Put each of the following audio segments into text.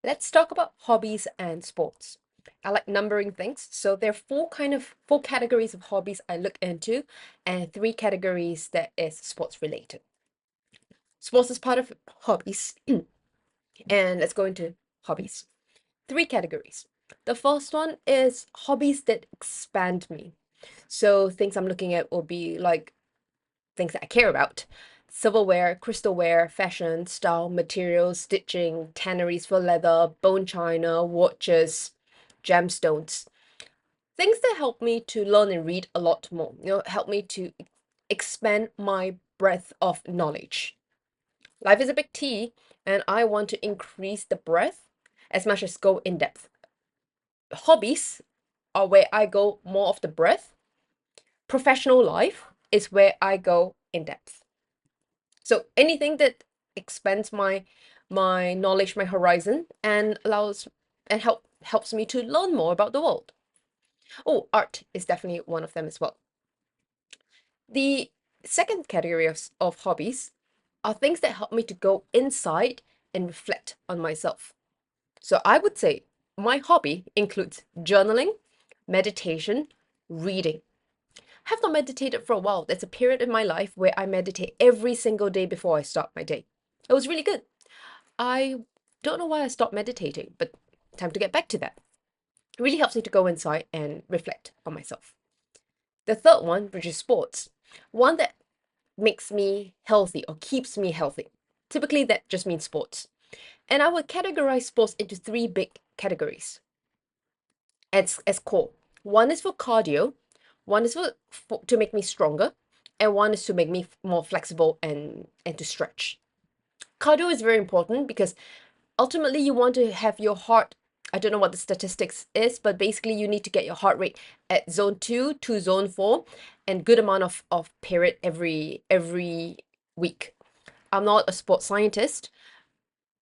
Let's talk about hobbies and sports. I like numbering things, so there are four categories of hobbies I look into, and three categories that is sports related. Sports is part of hobbies, and let's go into hobbies. Three categories. The first one is hobbies that expand me. So things I'm looking at will be like things that I care about. Silverware, crystalware, fashion, style, materials, stitching, tanneries for leather, bone china, watches, gemstones. Things that help me to learn and read a lot more. Help me to expand my breadth of knowledge. Life is a big T, and I want to increase the breadth as much as go in depth. Hobbies are where I go more of the breadth. Professional life is where I go in depth. So anything that expands my knowledge, my horizon, and allows and helps me to learn more about the world. Oh, art is definitely one of them as well. The second category of hobbies are things that help me to go inside and reflect on myself. So I would say my hobby includes journaling, meditation, reading. I have not meditated for a while. There's a period in my life where I meditate every single day before I start my day. It was really good. I don't know why I stopped meditating, but time to get back to that. It really helps me to go inside and reflect on myself. The third one, which is sports, one that makes me healthy or keeps me healthy. Typically, that just means sports. And I would categorize sports into three big categories as core. One is for cardio, one is for to make me stronger, and one is to make me more flexible and to stretch. Cardio is very important because ultimately you want to have your heart. I don't know what the statistics is, but basically you need to get your heart rate at zone 2 to zone 4 and good amount of period every week. I'm not a sports scientist,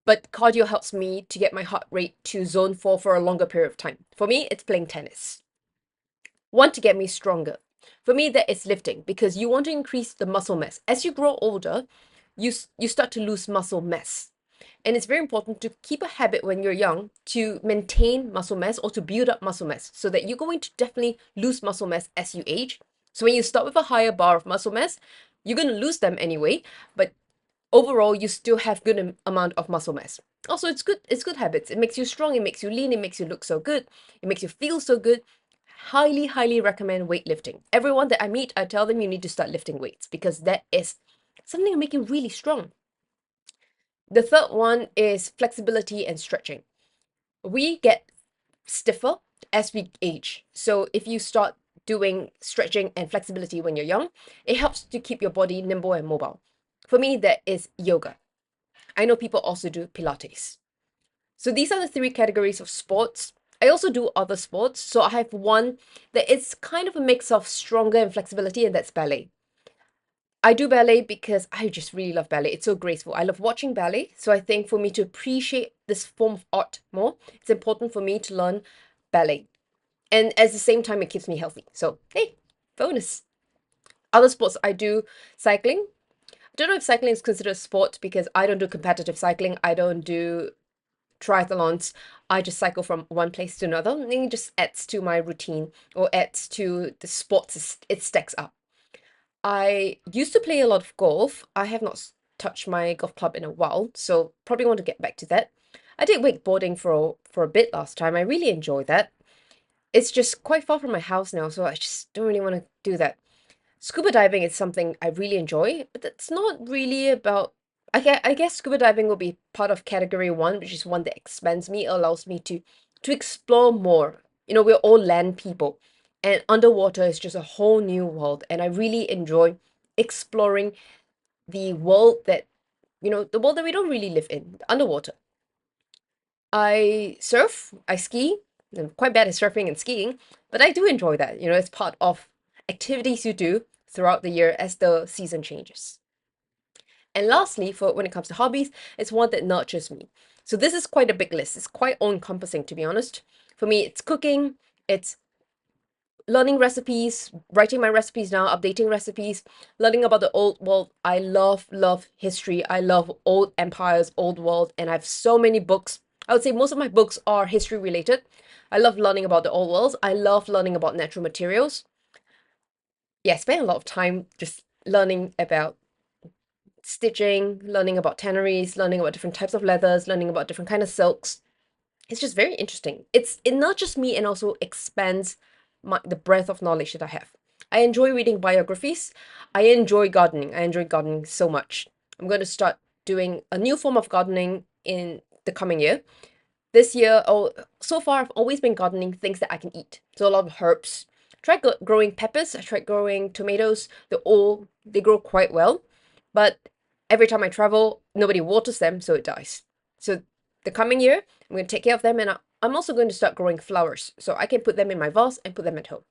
but cardio helps me to get my heart rate to zone 4 for a longer period of time. For me, it's playing tennis. Want to get me stronger. For me, that is lifting because you want to increase the muscle mass. As you grow older, you start to lose muscle mass. And it's very important to keep a habit when you're young to maintain muscle mass or to build up muscle mass so that you're going to definitely lose muscle mass as you age. So when you start with a higher bar of muscle mass, you're going to lose them anyway, but overall you still have good amount of muscle mass. Also, it's good habits. It makes you strong, it makes you lean, it makes you look so good, it makes you feel so good. Highly recommend weightlifting. Everyone that I meet, I tell them you need to start lifting weights because that is something to make you really strong. The third one is flexibility and stretching. We get stiffer as we age. So if you start doing stretching and flexibility when you're young, it helps to keep your body nimble and mobile. For me, that is yoga. I know people also do Pilates. So these are the three categories of sports. I also do other sports. So I have one that is kind of a mix of stronger and flexibility, and that's ballet. I do ballet because I just really love ballet. It's so graceful. I love watching ballet. So I think for me to appreciate this form of art more, it's important for me to learn ballet. And at the same time, it keeps me healthy. So, hey, bonus. Other sports, I do cycling. I don't know if cycling is considered a sport because I don't do competitive cycling. I don't do triathlons. I just cycle from one place to another. And it just adds to my routine or adds to the sports. It stacks up. I used to play a lot of golf. I have not touched my golf club in a while, so probably want to get back to that. I did wakeboarding for a bit last time. I really enjoyed that. It's just quite far from my house now, so I just don't really want to do that. Scuba diving is something I really enjoy, but it's not really about. I guess scuba diving will be part of category one, which is one that expands me, allows me to explore more. We're all land people, and underwater is just a whole new world, and I really enjoy exploring the world the world that we don't really live in, underwater. I surf, I ski. I'm quite bad at surfing and skiing, but I do enjoy that. It's part of activities you do throughout the year as the season changes. And lastly, for when it comes to hobbies, it's one that nurtures me. So this is quite a big list. It's quite all-encompassing, to be honest. For me, it's cooking, it's learning recipes, writing my recipes now, updating recipes, learning about the old world. I love history. I love old empires, old world, and I have so many books I would say most of my books are history related. I love learning about the old worlds. I love learning about natural materials. Yeah, I spend a lot of time just learning about stitching, learning about tanneries, learning about different types of leathers, learning about different kind of silks. It's just very interesting. It not just me and also expands the breadth of knowledge that I have. I enjoy reading biographies. I enjoy gardening. I enjoy gardening so much. I'm going to start doing a new form of gardening in the coming year. This year, oh, so far I've always been gardening things that I can eat. So a lot of herbs. I tried growing peppers. I tried growing tomatoes. They grow quite well, but every time I travel, nobody waters them, so it dies. So the coming year, I'm going to take care of them, and I'm also going to start growing flowers, so I can put them in my vase and put them at home.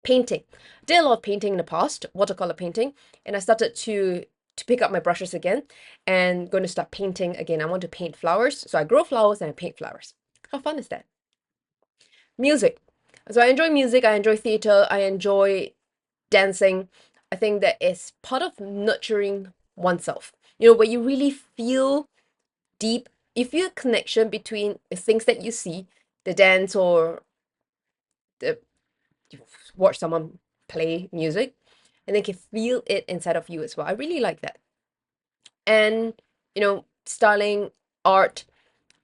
Painting. Did a lot of painting in the past, watercolor painting, and I started to pick up my brushes again and going to start painting again. I want to paint flowers, so I grow flowers and I paint flowers. How fun is that? Music. So I enjoy music, I enjoy theater, I enjoy dancing. I think that is part of nurturing oneself. You know, where you really feel deep, you feel a connection between the things that you see, the dance or the you watch someone play music, and they can feel it inside of you as well. I really like that. And styling, art,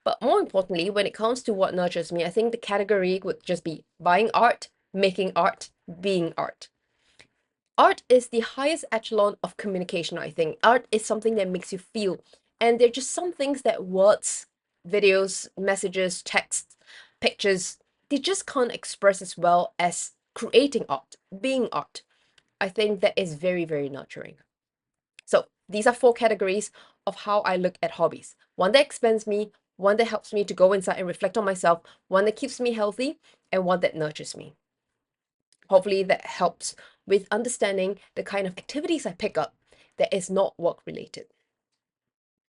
but more importantly, when it comes to what nurtures me, I think the category would just be buying art, making art, being art. Art is the highest echelon of communication, I think. Art is something that makes you feel. And there are just some things that words, videos, messages, text, pictures, they just can't express as well as creating art, being art. I think that is very, very nurturing. So these are four categories of how I look at hobbies. One that expands me, one that helps me to go inside and reflect on myself, one that keeps me healthy, and one that nurtures me. Hopefully that helps with understanding the kind of activities I pick up that is not work related.